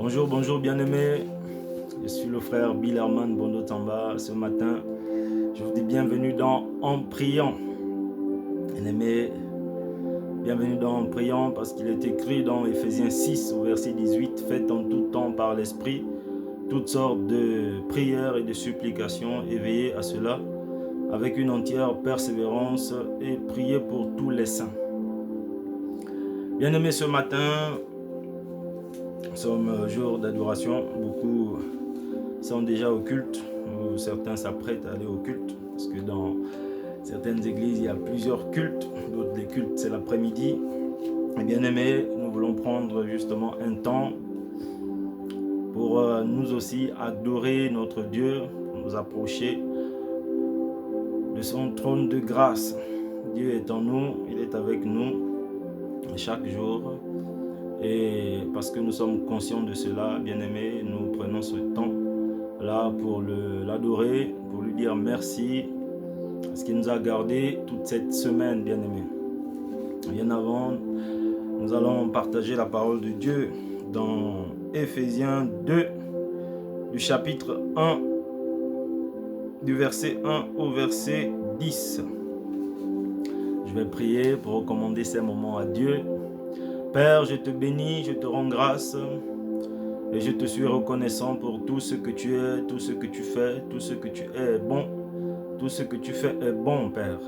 Bonjour bien-aimés. Je suis le frère Billerman Bondo Tamba. Ce matin, je vous dis bienvenue dans En priant. Bien-aimés, bienvenue dans En priant parce qu'il est écrit dans Ephésiens 6 au verset 18 « Faites en tout temps par l'Esprit toutes sortes de prières et de supplications et veillez à cela avec une entière persévérance et priez pour tous les saints. » Bien-aimés, ce matin, nous sommes jour d'adoration. Beaucoup sont déjà au culte, ou certains s'apprêtent à aller au culte, parce que dans certaines églises, il y a plusieurs cultes, d'autres les cultes c'est l'après-midi. Et bien aimés, nous voulons prendre justement un temps pour nous aussi adorer notre Dieu, nous approcher de son trône de grâce. Dieu est en nous, il est avec nous chaque jour. Et parce que nous sommes conscients de cela, bien aimés, nous prenons ce temps là pour l'adorer, pour lui dire merci, parce qu'il nous a gardés toute cette semaine, bien aimés. Bien avant, nous allons partager la parole de Dieu dans Ephésiens 2, du chapitre 1, du verset 1 au verset 10. Je vais prier pour recommander ces moments à Dieu. Père, je te bénis, je te rends grâce. Et je te suis reconnaissant pour tout ce que tu es, tout ce que tu fais, tout ce que tu es bon. Tout ce que tu fais est bon, Père.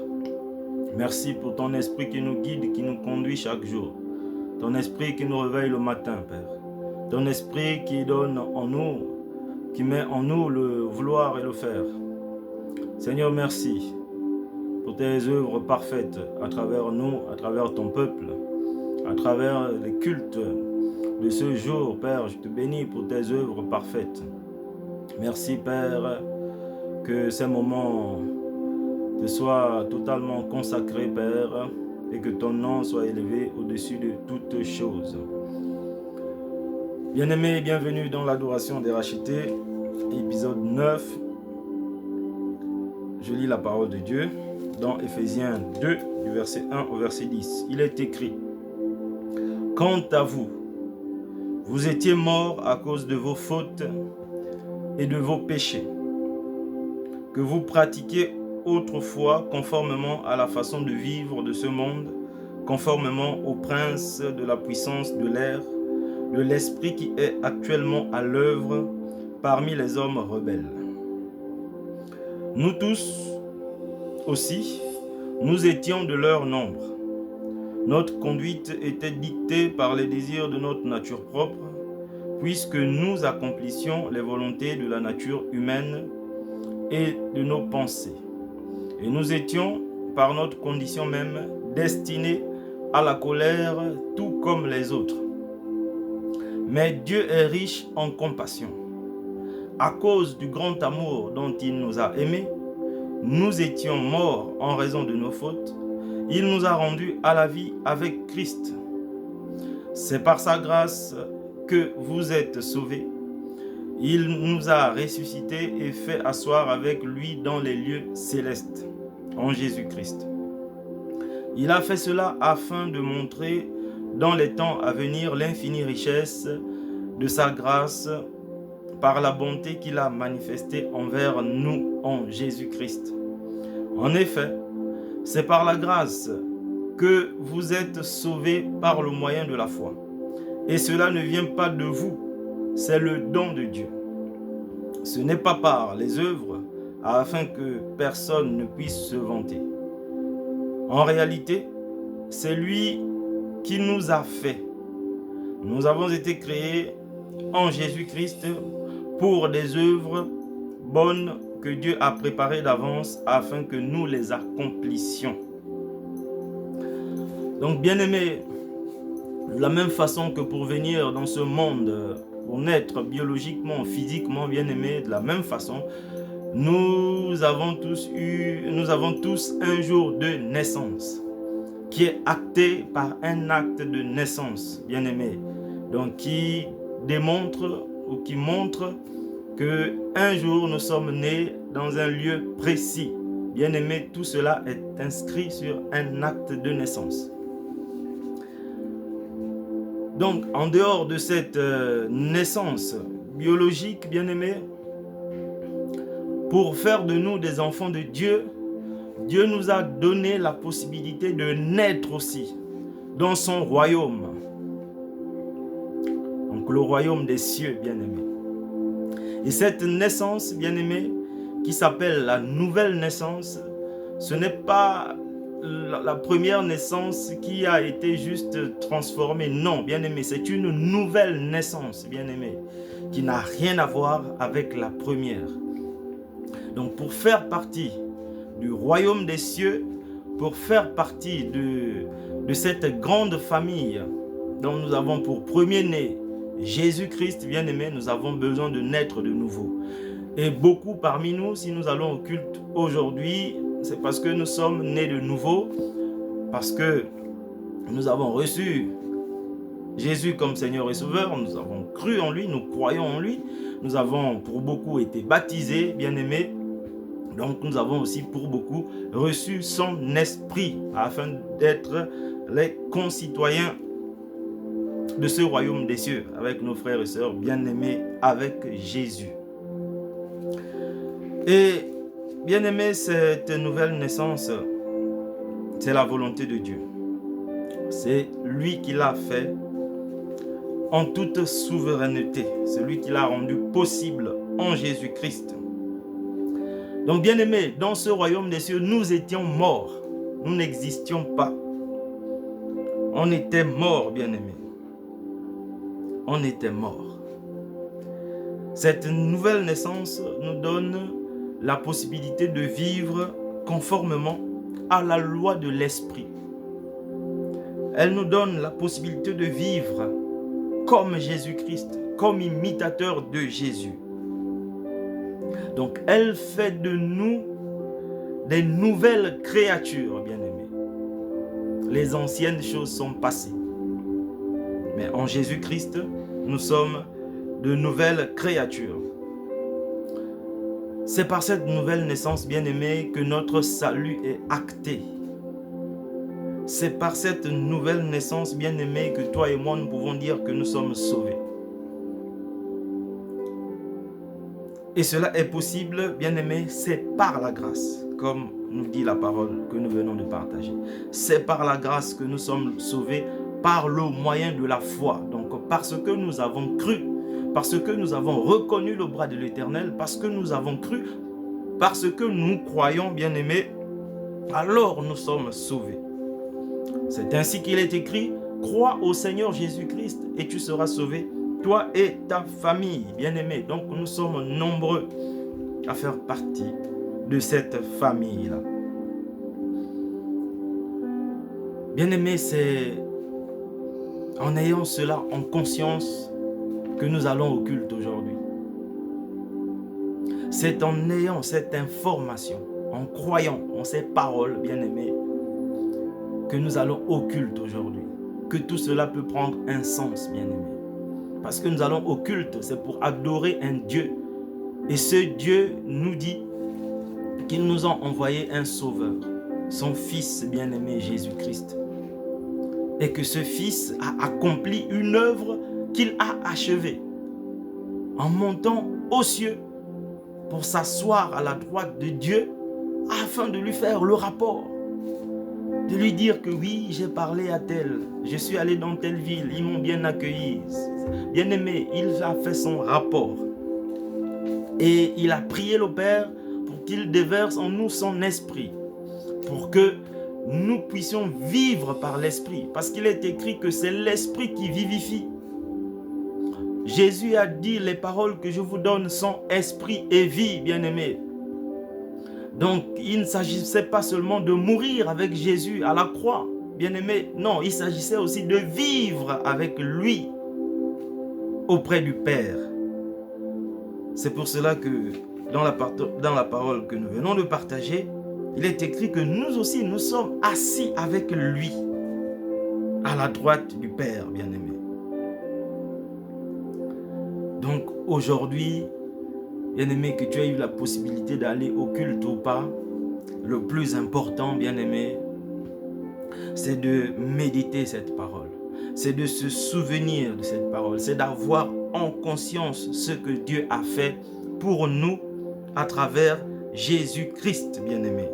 Merci pour ton esprit qui nous guide, qui nous conduit chaque jour. Ton esprit qui nous réveille le matin, Père. Ton esprit qui donne en nous, qui met en nous le vouloir et le faire. Seigneur, merci pour tes œuvres parfaites à travers nous, à travers ton peuple, à travers les cultes de ce jour, Père. Je te bénis pour tes œuvres parfaites. Merci, Père, que ces moments te soient totalement consacrés, Père, et que ton nom soit élevé au-dessus de toutes choses. Bien-aimés, bienvenue dans l'adoration des rachetés, épisode 9. Je lis la parole de Dieu dans Ephésiens 2, du verset 1 au verset 10. Il est écrit: « Quant à vous, vous étiez morts à cause de vos fautes et de vos péchés, que vous pratiquiez autrefois conformément à la façon de vivre de ce monde, conformément au prince de la puissance de l'air, de l'esprit qui est actuellement à l'œuvre parmi les hommes rebelles. Nous tous aussi, nous étions de leur nombre. Notre conduite était dictée par les désirs de notre nature propre, puisque nous accomplissions les volontés de la nature humaine et de nos pensées. Et nous étions, par notre condition même, destinés à la colère, tout comme les autres. Mais Dieu est riche en compassion. À cause du grand amour dont il nous a aimés, nous étions morts en raison de nos fautes. Il nous a rendus à la vie avec Christ. C'est par sa grâce que vous êtes sauvés. Il nous a ressuscités et fait asseoir avec lui dans les lieux célestes, en Jésus-Christ. Il a fait cela afin de montrer dans les temps à venir l'infinie richesse de sa grâce par la bonté qu'il a manifestée envers nous en Jésus-Christ. En effet, c'est par la grâce que vous êtes sauvés par le moyen de la foi. Et cela ne vient pas de vous, c'est le don de Dieu. Ce n'est pas par les œuvres, afin que personne ne puisse se vanter. En réalité, c'est lui qui nous a fait. Nous avons été créés en Jésus-Christ pour des œuvres bonnes que Dieu a préparées d'avance afin que nous les accomplissions. Donc, bien-aimés, de la même façon que pour venir dans ce monde, pour naître biologiquement, physiquement, bien-aimés, de la même façon, nous avons tous un jour de naissance qui est acté par un acte de naissance, bien-aimés, donc qui démontre ou qui montre que un jour nous sommes nés dans un lieu précis. Bien-aimés, tout cela est inscrit sur un acte de naissance. Donc, en dehors de cette naissance biologique, bien-aimés, pour faire de nous des enfants de Dieu, Dieu nous a donné la possibilité de naître aussi dans son royaume. Donc, le royaume des cieux, bien-aimés. Et cette naissance, bien-aimés, qui s'appelle la nouvelle naissance, ce n'est pas la première naissance qui a été juste transformée. Non, bien-aimé, c'est une nouvelle naissance, bien-aimé, qui n'a rien à voir avec la première. Donc, pour faire partie du royaume des cieux, pour faire partie de cette grande famille dont nous avons pour premier-né Jésus-Christ, bien-aimé, nous avons besoin de naître de nouveau. Et beaucoup parmi nous, si nous allons au culte aujourd'hui, c'est parce que nous sommes nés de nouveau, parce que nous avons reçu Jésus comme Seigneur et Sauveur, nous avons cru en lui, nous croyons en lui, nous avons pour beaucoup été baptisés, bien-aimés, donc nous avons aussi pour beaucoup reçu son esprit afin d'être les concitoyens de ce royaume des cieux avec nos frères et sœurs bien-aimés avec Jésus. Et bien-aimés, cette nouvelle naissance, c'est la volonté de Dieu. C'est lui qui l'a fait en toute souveraineté. C'est lui qui l'a rendu possible en Jésus-Christ. Donc bien-aimés, dans ce royaume des cieux, nous étions morts. Nous n'existions pas. On était morts, bien-aimés. On était morts. Cette nouvelle naissance nous donne la possibilité de vivre conformément à la loi de l'esprit. Elle nous donne la possibilité de vivre comme Jésus-Christ, comme imitateur de Jésus. Donc, elle fait de nous des nouvelles créatures, bien-aimés. Les anciennes choses sont passées. Mais en Jésus-Christ, nous sommes de nouvelles créatures. C'est par cette nouvelle naissance, bien-aimés, que notre salut est acté. C'est par cette nouvelle naissance, bien-aimés, que toi et moi, nous pouvons dire que nous sommes sauvés. Et cela est possible, bien-aimés, c'est par la grâce, comme nous dit la parole que nous venons de partager. C'est par la grâce que nous sommes sauvés, par le moyen de la foi. Donc, parce que nous avons cru, parce que nous avons reconnu le bras de l'Éternel, parce que nous avons cru, parce que nous croyons, bien-aimés, alors nous sommes sauvés. C'est ainsi qu'il est écrit, crois au Seigneur Jésus-Christ et tu seras sauvé, toi et ta famille, bien-aimés. Donc nous sommes nombreux à faire partie de cette famille-là. Bien-aimés, c'est en ayant cela en conscience que nous allons au culte aujourd'hui. C'est en ayant cette information, en croyant en ces paroles, bien-aimés, que nous allons au culte aujourd'hui. Que tout cela peut prendre un sens, bien-aimés. Parce que nous allons au culte, c'est pour adorer un Dieu. Et ce Dieu nous dit qu'il nous a envoyé un sauveur, son Fils bien-aimé Jésus-Christ. Et que ce Fils a accompli une œuvre qu'il a achevée en montant aux cieux pour s'asseoir à la droite de Dieu afin de lui faire le rapport. De lui dire que oui, j'ai parlé à tel, je suis allé dans telle ville, ils m'ont bien accueilli. Bien aimé, il a fait son rapport. Et il a prié le Père pour qu'il déverse en nous son esprit. Pour que nous puissions vivre par l'esprit. Parce qu'il est écrit que c'est l'esprit qui vivifie. Jésus a dit, les paroles que je vous donne sont esprit et vie, bien aimé. Donc, il ne s'agissait pas seulement de mourir avec Jésus à la croix, bien-aimé. Non, il s'agissait aussi de vivre avec lui auprès du Père. C'est pour cela que dans la parole que nous venons de partager, il est écrit que nous aussi, nous sommes assis avec lui à la droite du Père, bien-aimé. Donc, aujourd'hui, bien-aimé, que tu aies eu la possibilité d'aller au culte ou pas, le plus important, bien-aimé, c'est de méditer cette parole. c'est de se souvenir de cette parole, c'est d'avoir en conscience ce que Dieu a fait pour nous à travers Jésus-Christ, bien-aimé.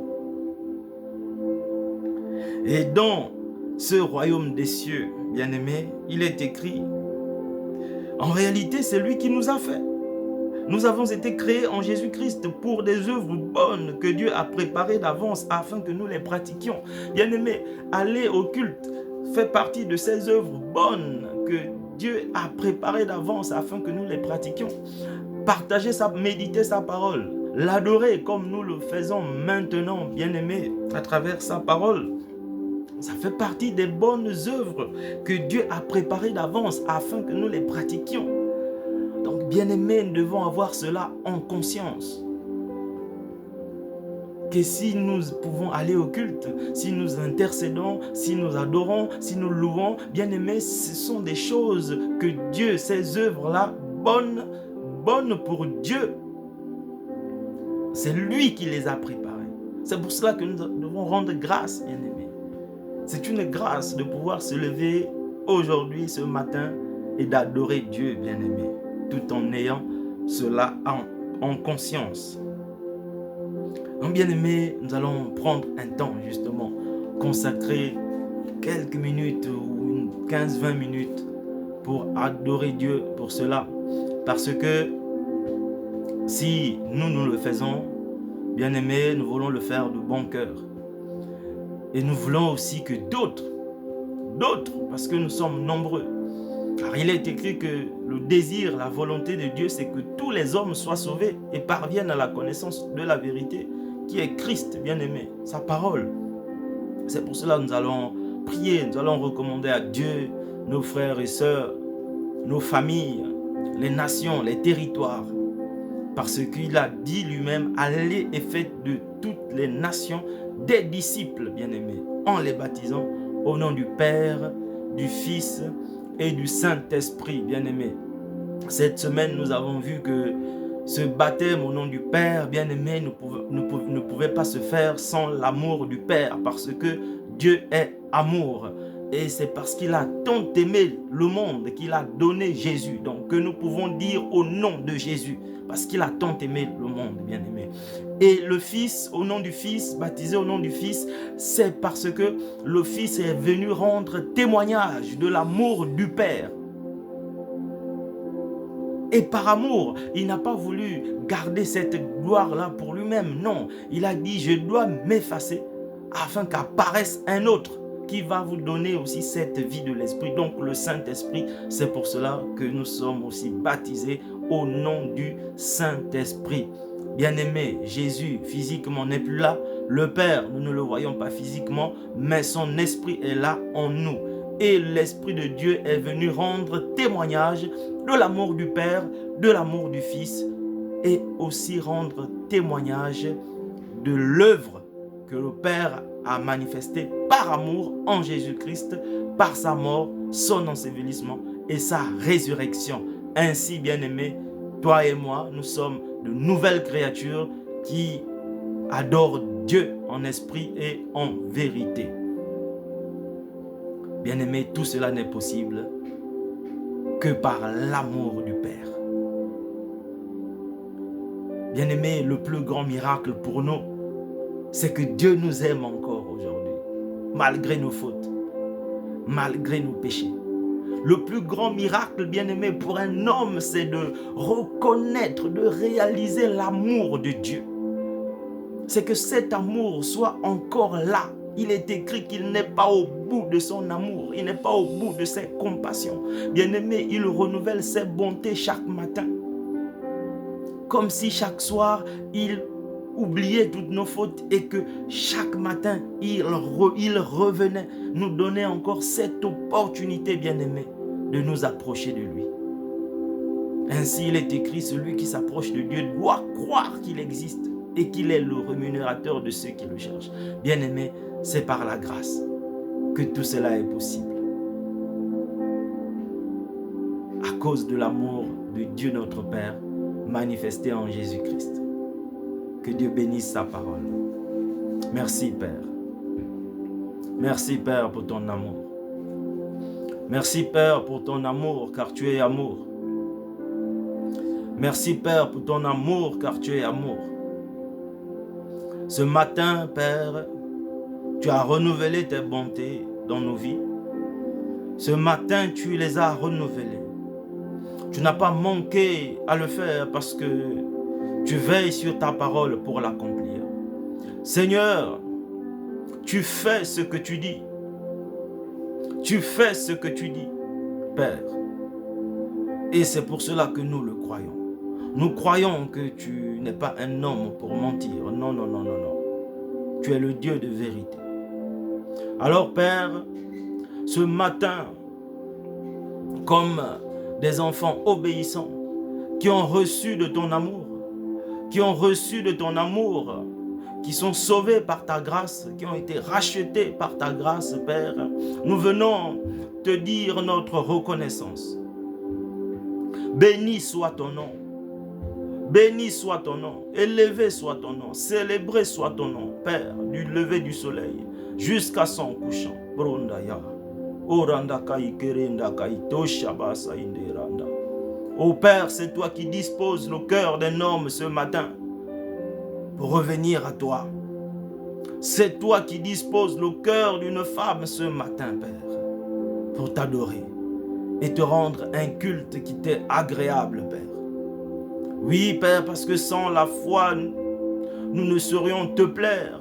Et dans ce royaume des cieux, bien-aimé, il est écrit, en réalité, c'est lui qui nous a fait. Nous avons été créés en Jésus-Christ pour des œuvres bonnes que Dieu a préparées d'avance afin que nous les pratiquions. Bien-aimé, aller au culte fait partie de ces œuvres bonnes que Dieu a préparées d'avance afin que nous les pratiquions. Partager méditer sa parole, l'adorer comme nous le faisons maintenant, bien-aimé, à travers sa parole. Ça fait partie des bonnes œuvres que Dieu a préparées d'avance afin que nous les pratiquions. Donc, bien-aimés, nous devons avoir cela en conscience. Que si nous pouvons aller au culte, si nous intercédons, si nous adorons, si nous louons, bien-aimés, ce sont des choses que Dieu, ces œuvres-là, bonnes pour Dieu, c'est lui qui les a préparées. C'est pour cela que nous devons rendre grâce, bien-aimés. C'est une grâce de pouvoir se lever aujourd'hui, ce matin, et d'adorer Dieu, bien-aimé, tout en ayant cela en conscience. Donc, bien-aimé, nous allons prendre un temps, justement, consacrer quelques minutes ou 15-20 minutes pour adorer Dieu pour cela. Parce que si nous le faisons, bien-aimé, nous voulons le faire de bon cœur. Et nous voulons aussi que d'autres, parce que nous sommes nombreux. Car il est écrit que le désir, la volonté de Dieu, c'est que tous les hommes soient sauvés et parviennent à la connaissance de la vérité, qui est Christ, bien-aimé, sa parole. C'est pour cela que nous allons prier, nous allons recommander à Dieu, nos frères et sœurs, nos familles, les nations, les territoires. Parce qu'il a dit lui-même, allez et faites de toutes les nations des disciples, bien-aimés, en les baptisant au nom du Père, du Fils et du Saint-Esprit, bien-aimés. Cette semaine, nous avons vu que ce baptême au nom du Père, bien-aimé, ne pouvait pas se faire sans l'amour du Père, parce que Dieu est amour. Et c'est parce qu'il a tant aimé le monde qu'il a donné Jésus. Donc que nous pouvons dire au nom de Jésus, parce qu'il a tant aimé le monde, bien-aimé. Et le Fils, au nom du Fils, baptisé au nom du Fils, c'est parce que le Fils est venu rendre témoignage de l'amour du Père. Et par amour, il n'a pas voulu garder cette gloire-là pour lui-même. Non, il a dit, je dois m'effacer afin qu'apparaisse un autre qui va vous donner aussi cette vie de l'Esprit. Donc le Saint-Esprit, c'est pour cela que nous sommes aussi baptisés au nom du Saint-Esprit. Bien-aimé, Jésus physiquement n'est plus là. Le Père, nous ne le voyons pas physiquement, mais son Esprit est là en nous. Et l'Esprit de Dieu est venu rendre témoignage de l'amour du Père, de l'amour du Fils, et aussi rendre témoignage de l'œuvre que le Père a manifestée par amour en Jésus-Christ, par sa mort, son ensevelissement et sa résurrection. Ainsi, bien-aimés, toi et moi, nous sommes de nouvelles créatures qui adorent Dieu en esprit et en vérité. Bien-aimés, tout cela n'est possible que par l'amour du Père. Bien-aimés, le plus grand miracle pour nous, c'est que Dieu nous aime encore aujourd'hui, malgré nos fautes, malgré nos péchés. Le plus grand miracle, bien-aimé, pour un homme, c'est de reconnaître, de réaliser l'amour de Dieu. C'est que cet amour soit encore là. Il est écrit qu'il n'est pas au bout de son amour, il n'est pas au bout de ses compassions. Bien-aimé, il renouvelle ses bontés chaque matin. Comme si chaque soir, il oubliait toutes nos fautes et que chaque matin, il revenait nous donner encore cette opportunité, bien-aimé, de nous approcher de lui. Ainsi, il est écrit, celui qui s'approche de Dieu doit croire qu'il existe et qu'il est le rémunérateur de ceux qui le cherchent. Bien-aimé, c'est par la grâce que tout cela est possible. À cause de l'amour de Dieu notre Père manifesté en Jésus-Christ. Que Dieu bénisse sa parole. Merci Père. Merci Père pour ton amour. Merci Père pour ton amour, car tu es amour. Merci Père pour ton amour, car tu es amour. Ce matin, Père, tu as renouvelé tes bontés dans nos vies. Ce matin, tu les as renouvelées. Tu n'as pas manqué à le faire parce que tu veilles sur ta parole pour l'accomplir. Seigneur, tu fais ce que tu dis. Tu fais ce que tu dis, Père. Et c'est pour cela que nous le croyons. Nous croyons que tu n'es pas un homme pour mentir. Non, non, non, non, non. Tu es le Dieu de vérité. Alors, Père, ce matin, comme des enfants obéissants qui ont reçu de ton amour, qui sont sauvés par ta grâce, qui ont été rachetés par ta grâce, Père, nous venons te dire notre reconnaissance. Béni soit ton nom. Béni soit ton nom. Élevé soit ton nom. Célébré soit ton nom, Père, du lever du soleil jusqu'à son couchant. Brondaya. Oh Père, c'est toi qui disposes le cœur d'un homme ce matin pour revenir à toi. C'est toi qui disposes le cœur d'une femme ce matin, Père, pour t'adorer et te rendre un culte qui t'est agréable, Père. Oui, Père, parce que sans la foi, nous ne saurions te plaire.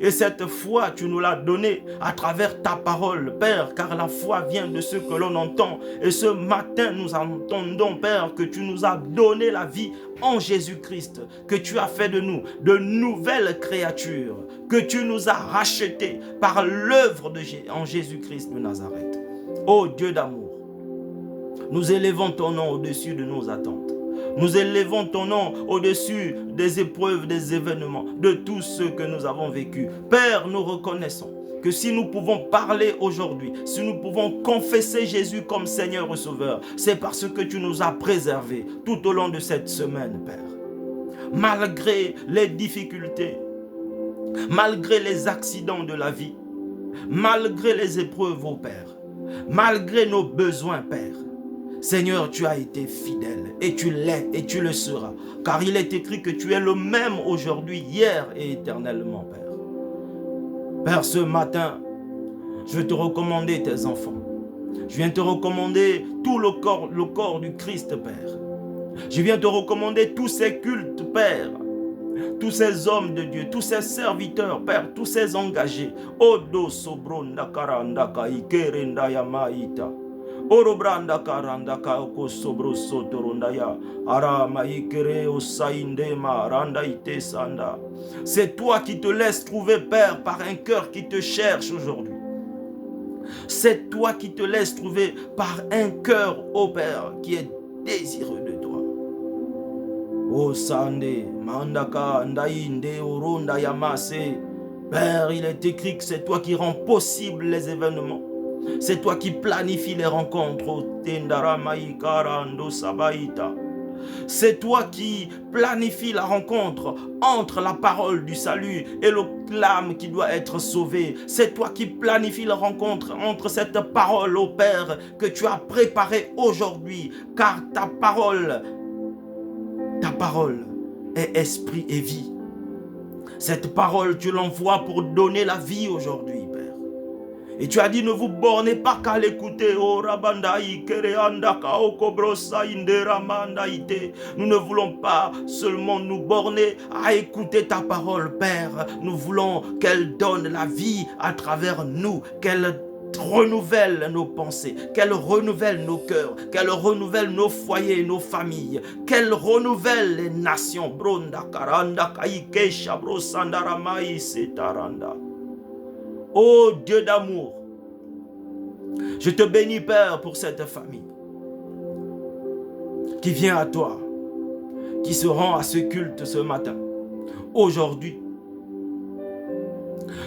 Et cette foi, tu nous l'as donnée à travers ta parole, Père, car la foi vient de ce que l'on entend. Et ce matin, nous entendons, Père, que tu nous as donné la vie en Jésus-Christ, que tu as fait de nous de nouvelles créatures, que tu nous as rachetés par l'œuvre en Jésus-Christ de Nazareth. Ô Dieu d'amour, nous élevons ton nom au-dessus de nos attentes. Nous élevons ton nom au-dessus des épreuves, des événements, de tout ce que nous avons vécu. Père, nous reconnaissons que si nous pouvons parler aujourd'hui, si nous pouvons confesser Jésus comme Seigneur et Sauveur, c'est parce que tu nous as préservés tout au long de cette semaine, Père. Malgré les difficultés, malgré les accidents de la vie, malgré les épreuves, ô Père, malgré nos besoins, Père, Seigneur, tu as été fidèle et tu l'es et tu le seras. Car il est écrit que tu es le même aujourd'hui, hier et éternellement, Père. Père, ce matin, je veux te recommander tes enfants. Je viens te recommander tout le corps du Christ, Père. Je viens te recommander tous ces cultes, Père. Tous ces hommes de Dieu, tous ces serviteurs, Père, tous ces engagés. Odo sobronda karanda kaikerenda yamaita. Orobranda karanda kako sobro sotorondaya ara maikere osaindema randa ite sanda. C'est toi qui te laisses trouver, Père, par un cœur qui te cherche aujourd'hui. C'est toi qui te laisses trouver par un cœur, ô Père, qui est désireux de toi. O sande mandaka ndainde oronda yamase. Père, il est écrit que c'est toi qui rends possible les événements. C'est toi qui planifies les rencontres. C'est toi qui planifies la rencontre entre la parole du salut et l'âme qui doit être sauvée. C'est toi qui planifies la rencontre entre cette parole, ô Père, que tu as préparée aujourd'hui. Car ta parole est esprit et vie. Cette parole, tu l'envoies pour donner la vie aujourd'hui, Père. Et tu as dit, ne vous bornez pas qu'à l'écouter. Nous ne voulons pas seulement nous borner à écouter ta parole, Père. Nous voulons qu'elle donne la vie à travers nous, qu'elle renouvelle nos pensées, qu'elle renouvelle nos cœurs, qu'elle renouvelle nos foyers, nos familles, qu'elle renouvelle les nations. Ô Dieu d'amour, je te bénis, Père, pour cette famille qui vient à toi, qui se rend à ce culte ce matin, aujourd'hui.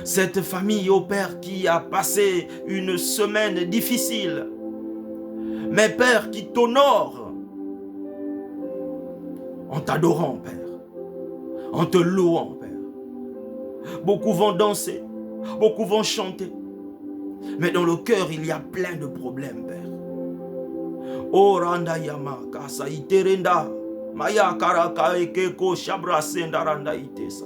Cette famille, ô Père, qui a passé une semaine difficile, mais Père, qui t'honore en t'adorant, Père, en te louant, Père. Beaucoup vont danser, beaucoup vont chanter. Mais dans le cœur, il y a plein de problèmes, Père. Oh, Randa Yama, Kasa Iterenda, Maya Karaka Ekeko Shabra Senda Randa Itesa.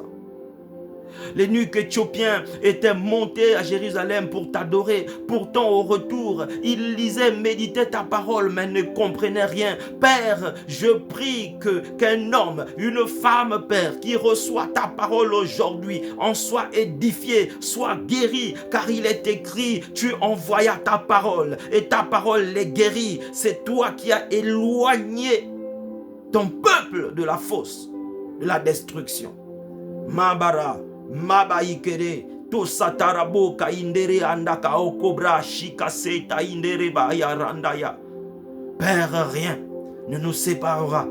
Les nuques éthiopiens étaient montés à Jérusalem pour t'adorer. Pourtant, au retour, ils lisaient, méditaient ta parole, mais ne comprenaient rien. Père, je prie qu'un homme, une femme, Père, qui reçoit ta parole aujourd'hui, en soit édifié, soit guéri, car il est écrit, tu envoyas ta parole, et ta parole les guérit. C'est toi qui as éloigné ton peuple de la fosse, de la destruction. Mabara, Mabaikere, to satarabo ka indere andaka okobra shikaseta indere baya randaya. Père, rien ne nous séparera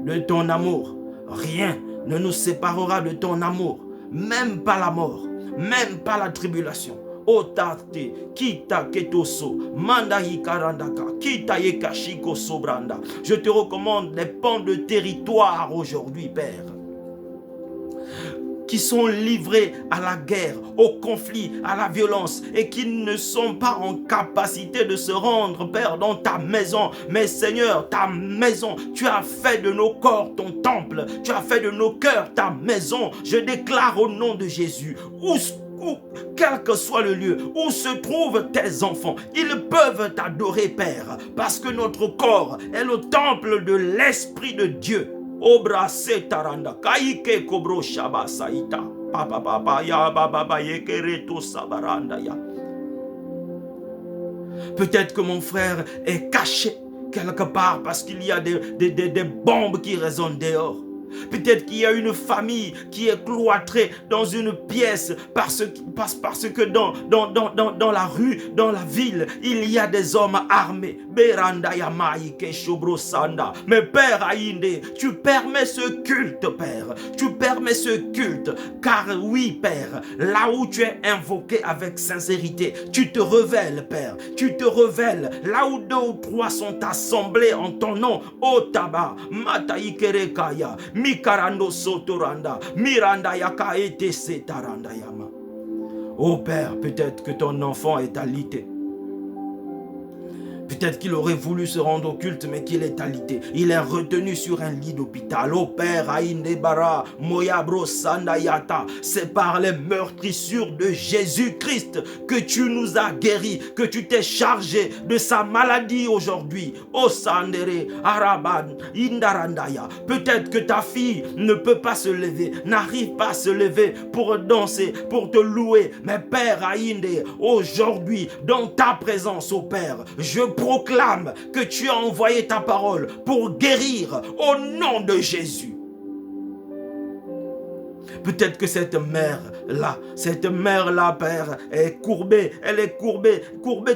de ton amour. Rien ne nous séparera de ton amour. Même pas la mort, même pas la tribulation. Otate, kita ketoso, manda hikarandaka, kita yekashiko sobranda. Je te recommande les pans de territoire aujourd'hui, Père, qui sont livrés à la guerre, au conflit, à la violence et qui ne sont pas en capacité de se rendre, Père, dans ta maison. Mais Seigneur, ta maison, tu as fait de nos corps ton temple, tu as fait de nos cœurs ta maison. Je déclare au nom de Jésus, quel que soit le lieu où se trouvent tes enfants, ils peuvent t'adorer, Père, parce que notre corps est le temple de l'Esprit de Dieu. Obra setaranda kaike kobro shaba saita papa papa ya baba yekereto sabaranda ya. Peut-être que mon frère est caché quelque part parce qu'il y a des bombes qui résonnent dehors. Peut-être qu'il y a une famille qui est cloîtrée dans une pièce parce que dans la rue, dans la ville, il y a des hommes armés. Mais Père Aïndé, tu permets ce culte, Père. Tu permets ce culte. Car oui, Père, là où tu es invoqué avec sincérité, tu te révèles, Père. Tu te révèles. Là où 2 ou 3 sont assemblés en ton nom, Otaba, Mataikerekaya, Mikarando Sotoranda, Miranda Yaka ete setaranda yama. Oh Père, peut-être que ton enfant est alité. Peut-être qu'il aurait voulu se rendre au culte, mais qu'il est alité. Il est retenu sur un lit d'hôpital. Oh Père, Aïndebara, Moyabro Sandayata, c'est par les meurtrissures de Jésus-Christ que tu nous as guéris, que tu t'es chargé de sa maladie aujourd'hui. Oh Sandere, Araban, Indarandaya. Peut-être que ta fille ne peut pas se lever, n'arrive pas à se lever pour danser, pour te louer. Mais Père Aïndé, aujourd'hui, dans ta présence, oh Père, je proclame que tu as envoyé ta parole pour guérir au nom de Jésus. Peut-être que cette mère-là, Père, est courbée. Elle est courbée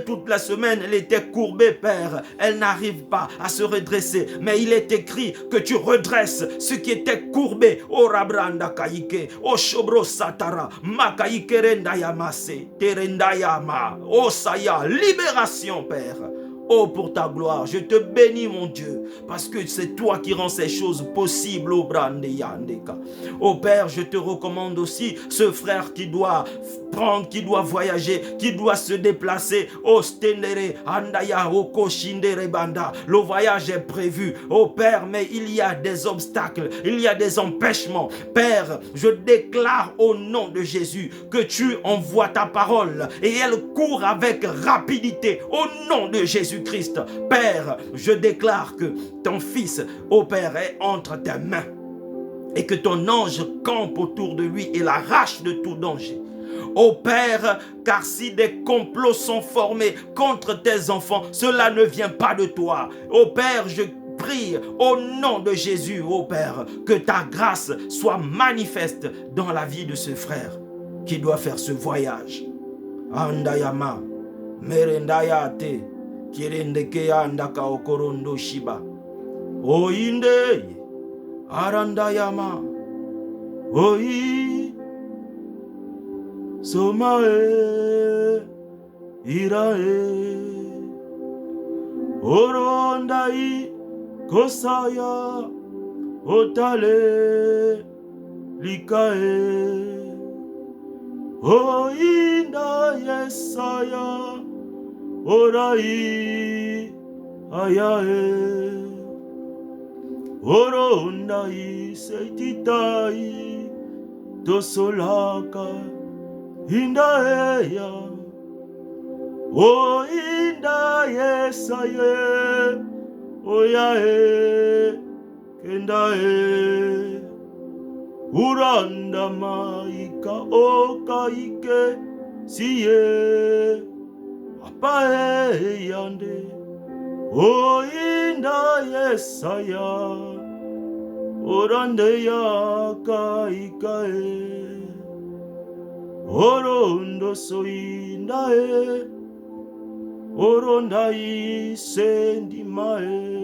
toute la semaine. Elle était courbée, Père. Elle n'arrive pas à se redresser. Mais il est écrit que tu redresses ce qui était courbé. O Rabranda Kaike, O Shobro Satara, Makaike Rendayamase, Terendayama, O Saya, libération, Père. Oh, pour ta gloire, je te bénis, mon Dieu, parce que c'est toi qui rends ces choses possibles, oh Brande Yandeka. Oh Père, je te recommande aussi ce frère qui doit prendre, qui doit voyager, qui doit se déplacer. Oh Stendere, Andaya, oh Koshindere Banda. Le voyage est prévu, oh Père, mais il y a des obstacles, il y a des empêchements. Père, je déclare au nom de Jésus que tu envoies ta parole et elle court avec rapidité au nom de Jésus-Christ. Père, je déclare que ton fils, ô Père, est entre tes mains et que ton ange campe autour de lui et l'arrache de tout danger. Ô Père, car si des complots sont formés contre tes enfants, cela ne vient pas de toi. Ô Père, je prie au nom de Jésus, ô Père, que ta grâce soit manifeste dans la vie de ce frère qui doit faire ce voyage. Andayama, merendayate, kirendeke andaka okorondo shiba. Oinde, arandayama, oi, somae, irae, orondai, kosaya, otale, likae, O inda Yesaya, orai ayae, oronda seititai, tosolaka inda eya, o inda Yesaya, oyae kendae, uranda maika okaike siye, apae yande, o inda Yesaya, orande ya kaikae, orondo soindae, orondai sendimae.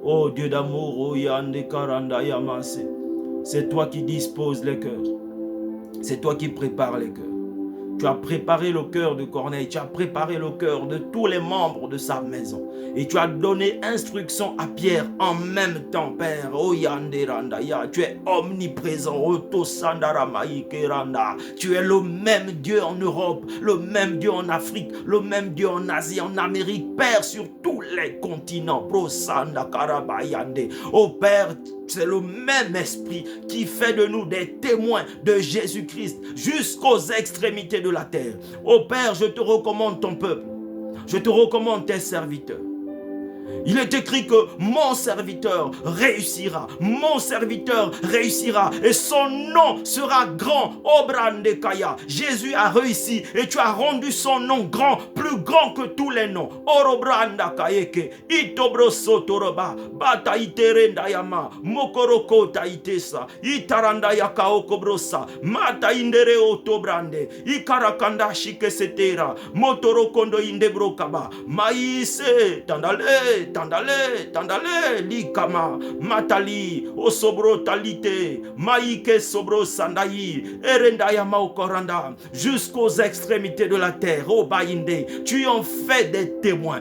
Oh Dieu d'amour, oh yande karanda yamase. C'est toi qui disposes les cœurs. C'est toi qui prépares les cœurs. Tu as préparé le cœur de Corneille, tu as préparé le cœur de tous les membres de sa maison. Et tu as donné instruction à Pierre en même temps, Père. Oh yande randaya, tu es omniprésent. Oh tosandaramaïkeranda. Tu es le même Dieu en Europe, le même Dieu en Afrique, le même Dieu en Asie, en Amérique, Père, sur tous les continents. Prosanda karabayande. Oh Père, c'est le même esprit qui fait de nous des témoins de Jésus-Christ jusqu'aux extrémités de la terre. Oh Père, je te recommande ton peuple. Je te recommande tes serviteurs. Il est écrit que mon serviteur réussira. Mon serviteur réussira. Et son nom sera grand. Obrande Kaya. Jésus a réussi. Et tu as rendu son nom grand. Plus grand que tous les noms. Orobranda Kayeke. Itobroso Toroba. Bata iterenda yama. Mokoroko taitesa. Itaranda yakaokobrosa. Mata indere otobrande. Ikarakanda shikesetera. Motorokondo indebrokaba. Maïse. Tandale. Tandale, likama, matali, osobro talite, maïke sobro sandayi, erendaya maokoranda, jusqu'aux extrémités de la terre, oh baïnde, tu en fais des témoins,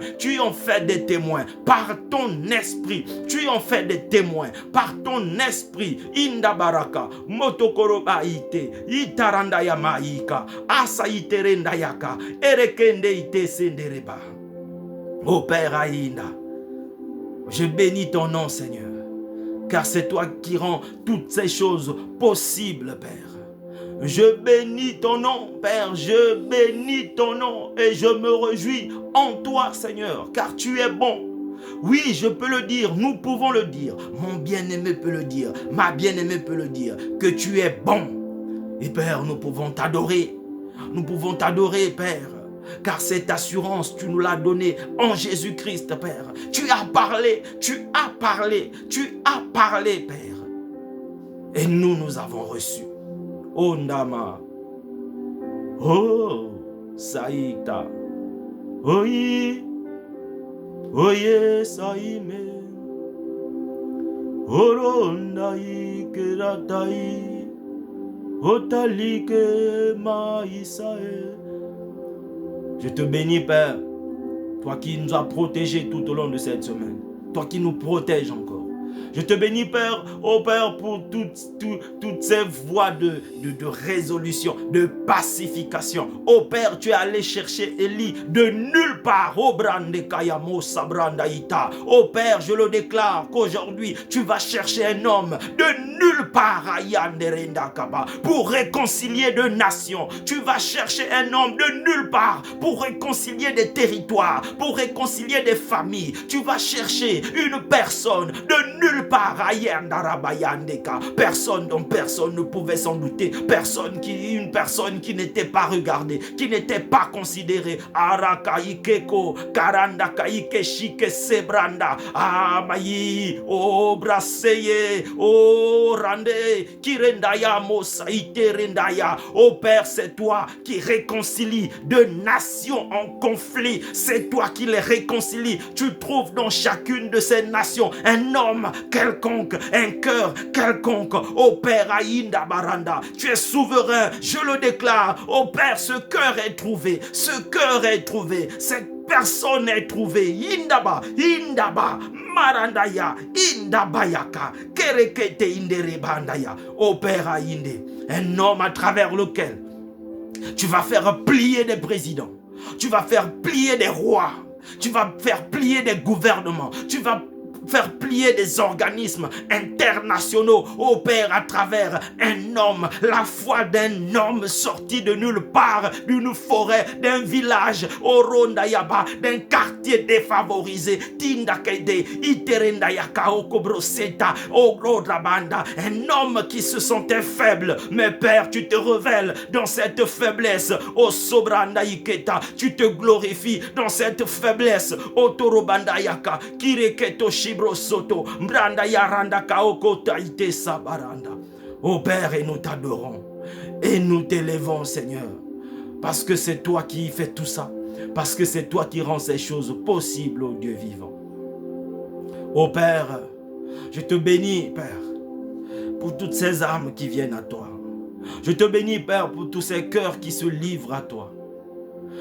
par ton esprit, tu en fais des témoins, par ton esprit, inda baraka, motokoro baïte, itarandaya maïka, asaïte rendayaka, erekende ite sendereba, oh Père Aïnda. Je bénis ton nom, Seigneur, car c'est toi qui rends toutes ces choses possibles, Père. Je bénis ton nom, Père, je bénis ton nom et je me réjouis en toi, Seigneur, car tu es bon. Oui, je peux le dire, nous pouvons le dire, mon bien-aimé peut le dire, ma bien-aimée peut le dire, que tu es bon. Et Père, nous pouvons t'adorer, Père. Car cette assurance, tu nous l'as donnée en Jésus-Christ, Père. Tu as parlé, Père. Et nous avons reçu. Oh Nama. Oh Saïta. Oye. Oye Saïme. Orondai Keratai. Otalike Maïsae. Je te bénis, Père, toi qui nous as protégés tout au long de cette semaine, toi qui nous protèges encore. Je te bénis, Père, oh Père, pour toutes ces voies de résolution, de pacification. Oh Père, tu es allé chercher Élie de nulle part. Oh Brande Kayamo Sabrandaïta. Oh Père, je le déclare qu'aujourd'hui, tu vas chercher un homme de nulle part pour réconcilier deux nations. Tu vas chercher un homme de nulle part pour réconcilier des territoires, pour réconcilier des familles. Tu vas chercher une personne de nulle part, personne dont personne ne pouvait s'en douter, une personne qui n'était pas regardée, qui n'était pas considérée. Arakaikeko, Karanda Kaike Shike Sebranda, Amayi, O Braseye, O Rande, Kirendaya Mosaïte Rendaya. Oh Père, c'est toi qui réconcilie deux nations en conflit, c'est toi qui les réconcilie. Tu trouves dans chacune de ces nations un homme quelconque, un cœur quelconque. Oh Père Aïnda Baranda, tu es souverain, je le déclare. Oh Père, ce cœur est trouvé, cette personne est trouvée. Indaba, Marandaya, Indabayaka, Kerekete Inderebandaya. Oh Père Aïnde, un homme à travers lequel Tu vas faire plier des présidents. Tu vas faire plier des rois. Tu vas faire plier des gouvernements. Tu vas faire plier des organismes internationaux, ô Père, à travers un homme, la foi d'un homme sorti de nulle part, d'une forêt, d'un village, au Rondayaba, d'un quartier défavorisé, Tindakede, Iterendayaka, Okobroseta, Ogrodabanda, un homme qui se sentait faible, mais Père, tu te révèles dans cette faiblesse, ô Sobrandaiketa, tu te glorifies dans cette faiblesse, ô Torobandayaka, Kireketoshi Soto, Mbranda Yaranda Kaoko Taite Sabaranda. Ô Père, et nous t'adorons et nous t'élevons, Seigneur, parce que c'est toi qui fais tout ça, parce que c'est toi qui rends ces choses possibles, ô Dieu vivant. Ô Père, je te bénis, Père, pour toutes ces âmes qui viennent à toi. Je te bénis, Père, pour tous ces cœurs qui se livrent à toi.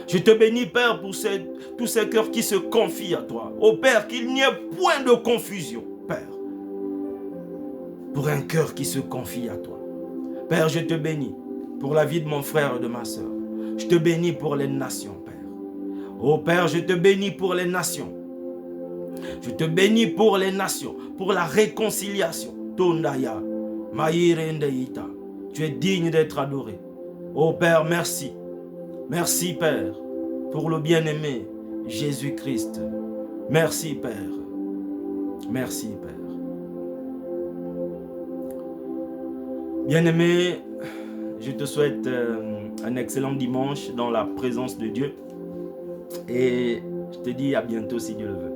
Je te bénis, Père, pour tous ces cœurs qui se confient à toi. Ô Père, qu'il n'y ait point de confusion, Père, pour un cœur qui se confie à toi. Père, je te bénis pour la vie de mon frère et de ma soeur. Je te bénis pour les nations, Père. Ô Père, je te bénis pour les nations. Je te bénis pour les nations, pour la réconciliation. Tondaya, Maïrendeïta, tu es digne d'être adoré. Ô Père, merci. Merci, Père, pour le bien-aimé Jésus-Christ. Merci, Père. Merci, Père. Bien-aimé, je te souhaite un excellent dimanche dans la présence de Dieu. Et je te dis à bientôt si Dieu le veut.